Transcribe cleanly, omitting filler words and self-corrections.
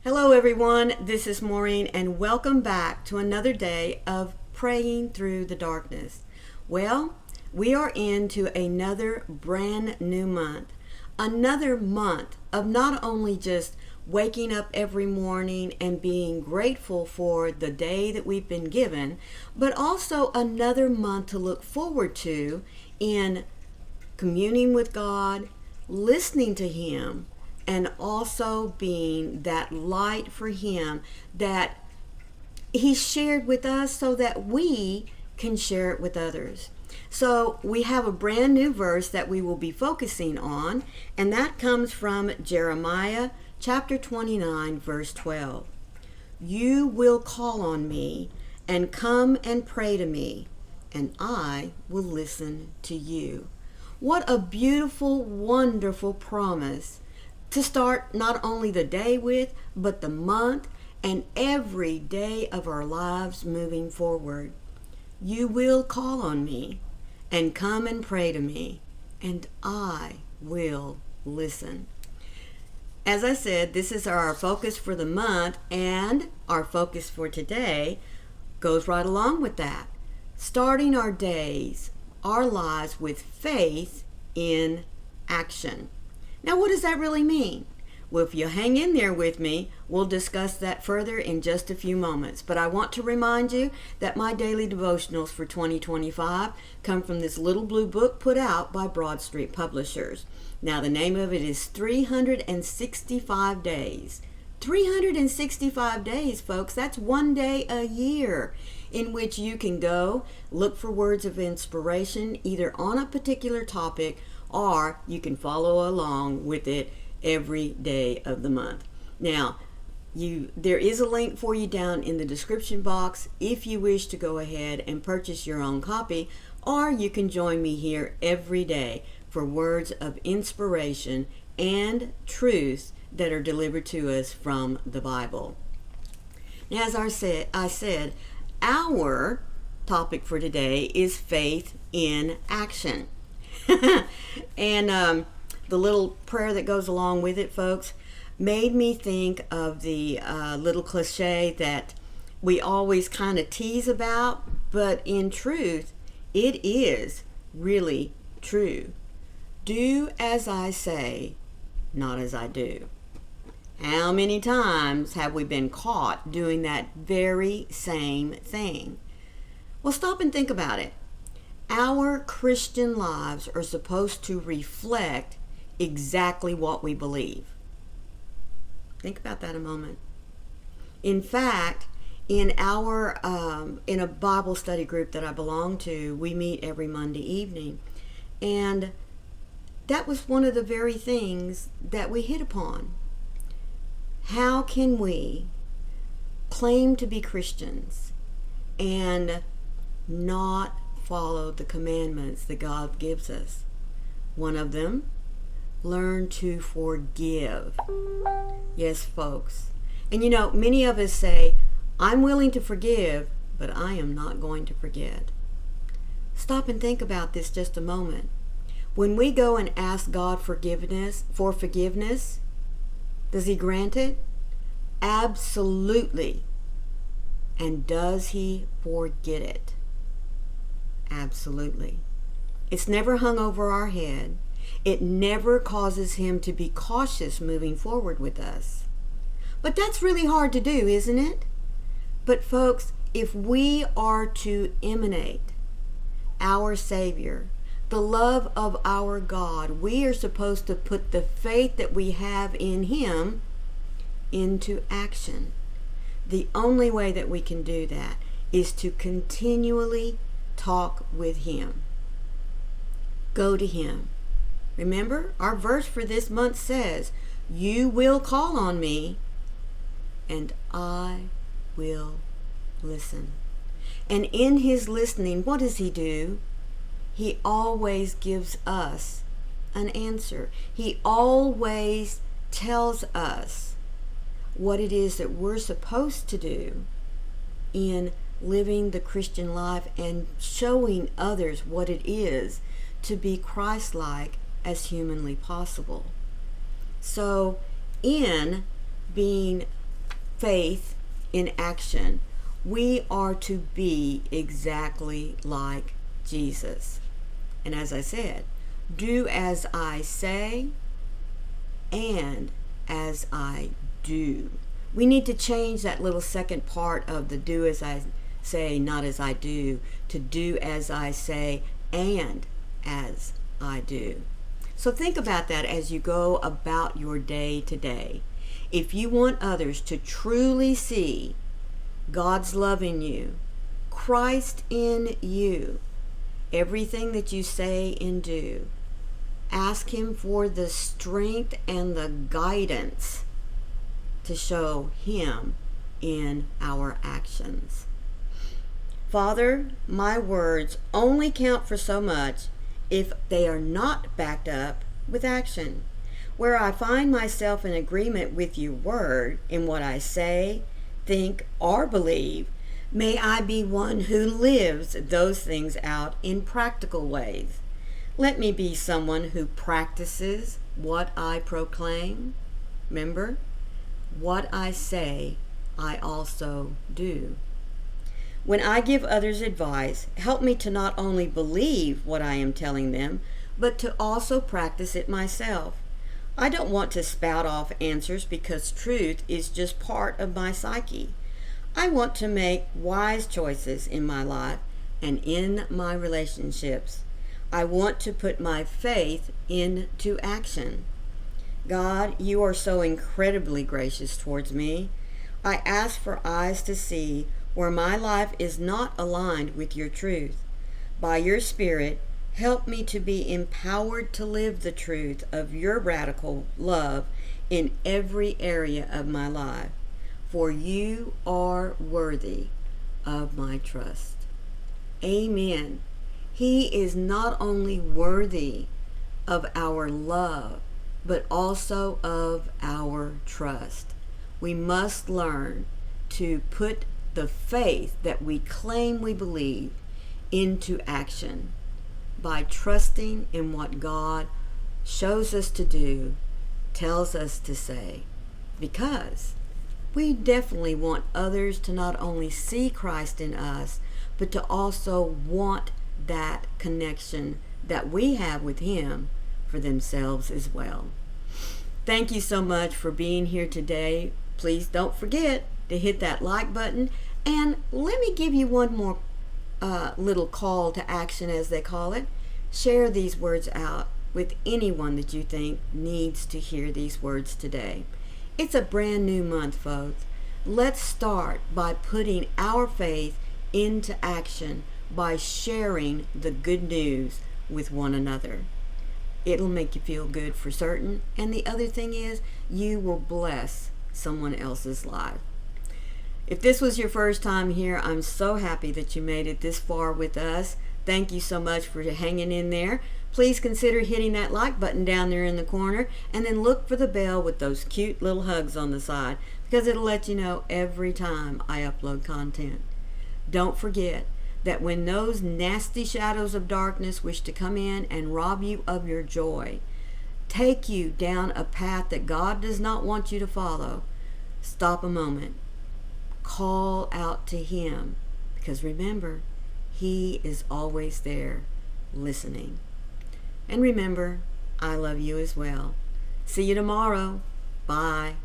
Hello everyone, this is Maureen and welcome back to another day of praying through the darkness. Well, we are into another brand new month. Another month of not only just waking up every morning and being grateful for the day that we've been given, but also another month to look forward to in communing with God, listening to Him, and also being that light for Him that He shared with us so that we can share it with others. So we have a brand new verse that we will be focusing on, and that comes from Jeremiah chapter 29, verse 12. You will call on me and come and pray to me, and I will listen to you. What a beautiful, wonderful promise to start not only the day with, but the month and every day of our lives moving forward. You will call on me and come and pray to me, and I will listen. As I said, this is our focus for the month, and our focus for today goes right along with that. Starting our days, our lives with faith in action. Now, what does that really mean? Well, if you hang in there with me, we'll discuss that further in just a few moments. But I want to remind you that my daily devotionals for 2025 come from this little blue book put out by Broad Street Publishers. Now, the name of it is 365 Days. 365 days, folks. That's one day a year in which you can go look for words of inspiration either on a particular topic, or you can follow along with it every day of the month. Now, there is a link for you down in the description box if you wish to go ahead and purchase your own copy, or you can join me here every day for words of inspiration and truth that are delivered to us from the Bible. Now, as I said, our topic for today is faith in action. And the little prayer that goes along with it, folks, made me think of the little cliche that we always kind of tease about, but in truth, it is really true. Do as I say, not as I do. How many times have we been caught doing that very same thing? Well, stop and think about it. Our Christian lives are supposed to reflect exactly what we believe. Think about that a moment. In fact, in a Bible study group that I belong to, we meet every Monday evening, and that was one of the very things that we hit upon. How can we claim to be Christians and not follow the commandments that God gives us? One of them, learn to forgive. Yes, folks. And you know, many of us say, I'm willing to forgive, but I am not going to forget. Stop and think about this just a moment. When we go and ask God for forgiveness, does He grant it? Absolutely. And does He forget it? Absolutely. It's never hung over our head. It never causes Him to be cautious moving forward with us. But that's really hard to do, isn't it? But folks, if we are to emanate our Savior, the love of our God, we are supposed to put the faith that we have in Him into action. The only way that we can do that is to continually talk with Him. Go to Him. Remember, our verse for this month says, you will call on me and I will listen. And in His listening, what does He do? He always gives us an answer. He always tells us what it is that we're supposed to do in living the Christian life and showing others what it is to be Christ-like as humanly possible. So in being faith in action, we are to be exactly like Jesus. And as I said, do as I say and as I do. We need to change that little second part of the do as I say, not as I do, to do as I say and as I do. So think about that as you go about your day today. If you want others to truly see God's love in you, Christ in you, everything that you say and do, ask Him for the strength and the guidance to show Him in our actions. Father, my words only count for so much if they are not backed up with action. Where I find myself in agreement with your word in what I say, think, or believe, may I be one who lives those things out in practical ways. Let me be someone who practices what I proclaim. Remember, what I say, I also do. When I give others advice, help me to not only believe what I am telling them, but to also practice it myself. I don't want to spout off answers because truth is just part of my psyche. I want to make wise choices in my life and in my relationships. I want to put my faith into action. God, you are so incredibly gracious towards me. I ask for eyes to see where my life is not aligned with your truth. By your Spirit, help me to be empowered to live the truth of your radical love in every area of my life, for you are worthy of my trust. Amen. He is not only worthy of our love, but also of our trust. We must learn to put the faith that we claim we believe into action by trusting in what God shows us to do, tells us to say, because we definitely want others to not only see Christ in us, but to also want that connection that we have with Him for themselves as well. Thank you so much for being here today. Please don't forget to hit that like button, and let me give you one more little call to action, as they call it. Share these words out with anyone that you think needs to hear these words today. It's a brand new month, folks. Let's start by putting our faith into action by sharing the good news with one another. It'll make you feel good for certain, and the other thing is you will bless someone else's life. If this was your first time here, I'm so happy that you made it this far with us. Thank you so much for hanging in there. Please consider hitting that like button down there in the corner, and then look for the bell with those cute little hugs on the side, because it'll let you know every time I upload content. Don't forget that when those nasty shadows of darkness wish to come in and rob you of your joy, take you down a path that God does not want you to follow, stop a moment. Call out to Him, because remember, He is always there listening. And remember, I love you as well. See you tomorrow. Bye.